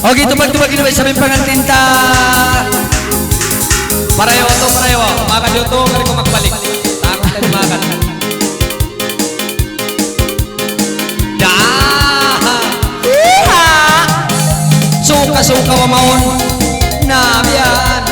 Okay, tubag-tubag ini sa aming pangantinta. Parayo to, parayo. Makan dito to, kari ko magbalik. Takot tayo makan. Iha! Suka-suka mamaon. Nabiyan.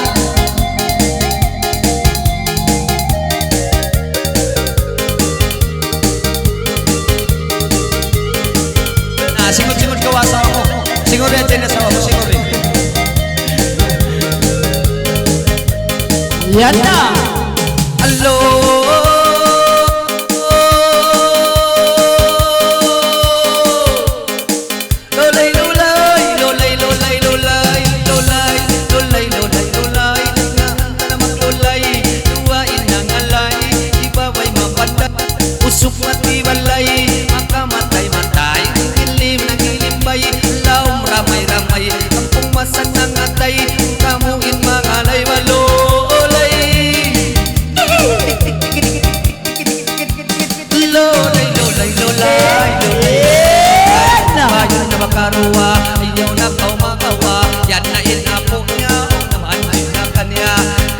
Singot-singot kawasa ako. Singot rin din sa ako. Singot rin. Yan na. Hello. Lolay, lolay. Lolay, lolay, lolay. Lolay, lolay, lolay, lolay. Namak lolay. Luwain ng alay. Ibabay mapanda. Usok mati balay. Makamatay-matay. Ilim ng ilimbay. Laom ramay-ramay. Kampung masan ng atay. Kamuin mangalay walo. Lolay, lolay, lolay, lolay. Bayan na makaruwa, ayaw na kau magawa. Yan na inapo niya, naman din na kanya.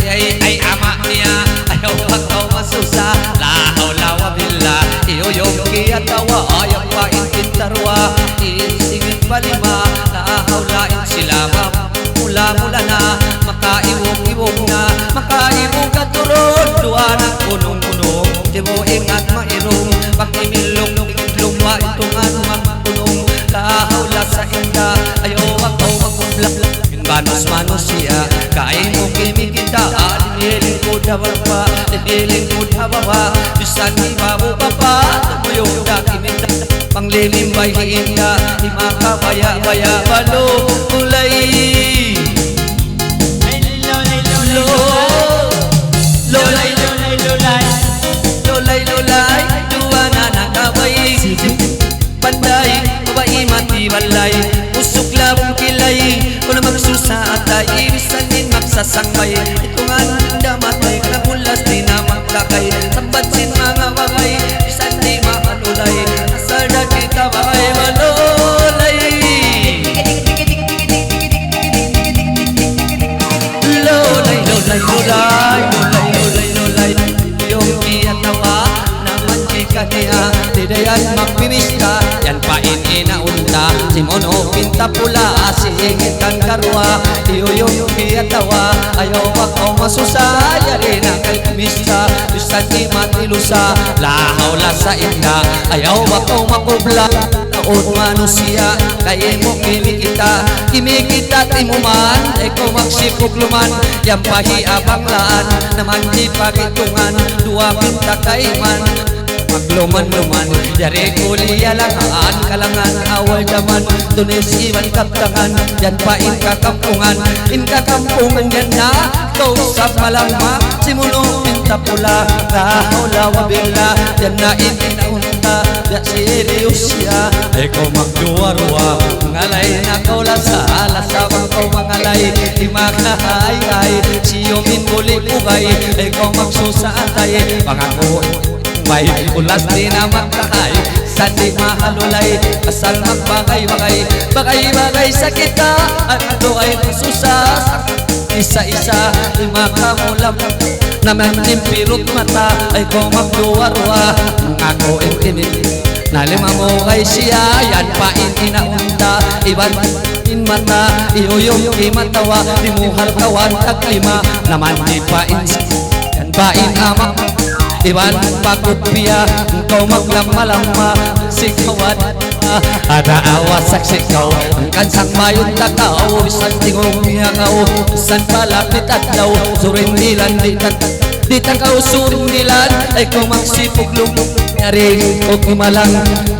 Ay ama niya, ayaw pa kau masusa. Lahaw lawa bila, iyuyong kiyatawa. Ayaw pa intintarwa, iisingin palima. Lahaw lain sila, mula-mula na. Makaiwog-iwog na, makaiwog at turod. Luwa ng punong-punong, di mo ingat mairong. Pag-imilong, luwa itong anumang punong. Kahawla sa inda, ayaw ako magpublak. Manos-manos siya, kain mo kimikita. Diniling ko dabar pa, diniling ko dabawa. Bisan ni babu papa, tumuyong da kimita. Panglilimbay hinda, di makabaya-baya balo. Ulay lolay, lolay, lolay. Lolay, lolay, duwa na nakabay. Panday, babae mati balay. Usok labong kilay, kung na magsusa atay. Ibisanin magsasangkay. Ito nga nanda matay, kanamulas di na maglakay. Tambatsin mga bagay, bisan di makanulay. Asada kita bagay malolay. Lolay, lolay, lolay, lolay, lolay, lolay. Yung kiyatawa naman chika niya. Didayan magpimista, yan pa inaunta. Simono pinta pula, sihingit kang karwa. Yung kiyatawa, ayaw ako masusa. Yari na kay kumista, bisan di matilusa. Lahaw la sa inda, ayaw ako makubla. Taon manusia, kaya mo kimikita. Kimikita timuman, ay ko magsipog luman. Yan pahiabang laan, naman di pagitungan. Dua pinta kaiman, magluman-luman. Yari kuliya langaan, kalangan awal daman. Tunis iwan kaptangan, yan pa inkakampungan. Inkakampungan yan na, kausap malangma. Simuno pinta pula, kahawla wabila. Yan na inaunta, ya serius ya. Ay ko magduwarwa, ngalay na kaulasa. Alasabang ko mangalay, di makahay-hay. Siyomin muli ugay, ay ko magsusaatay. Pangako may ulas di na magkahay, sandi mahalulay. Asal magbagay-bagay, bagay-bagay sa kita. At ito ay nasusas, isa-isa di makamulam. Naman nimpirot mata, ay ko magduwarwa. Ngako intinit, nalima mo kay siya. Yan pa inaunta, iban in mata. Iyuyong imatawa, di muhal kawan taglima. Naman di pa yan pa inamak. Iban pagkutpiya, ikaw maglamalama. Sikawan, ada awas saksikaw. Ang kansang mayon takaw, bisan tingong miyakaw. Bisan palapit at daw, surin nilan di takaw surin nilan. Ay kung magsipog lumong nyari o kumalang.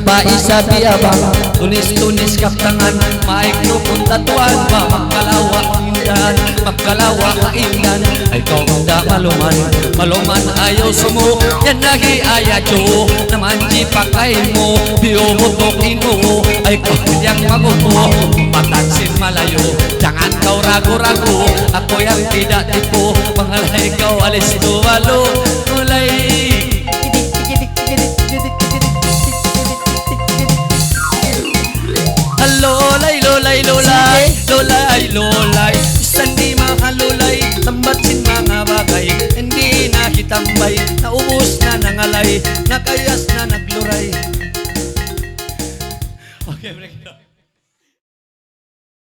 Paisa biyabang, tunis-tunis kaptangan. Maikno kung tatuan ba, magkalawa indan. Magkalawa kaindan, ay kung da maluman. Maluman ayaw sumo, yan nagi ayadyo. Naman di pakay mo, biyomotokin mo. Ay kung yang magupo, patansin malayo. Jangan kau ragu-ragu, ako yang tidak tipu. Pangalay kau alis duwalo, mulay. Lolay, lolay, lolay, lolay Bisan di mahalulay Tambatsin mga bagay Hindi na kitambay Naubos na nangalay Nakayas na nagluray Okay, break it up.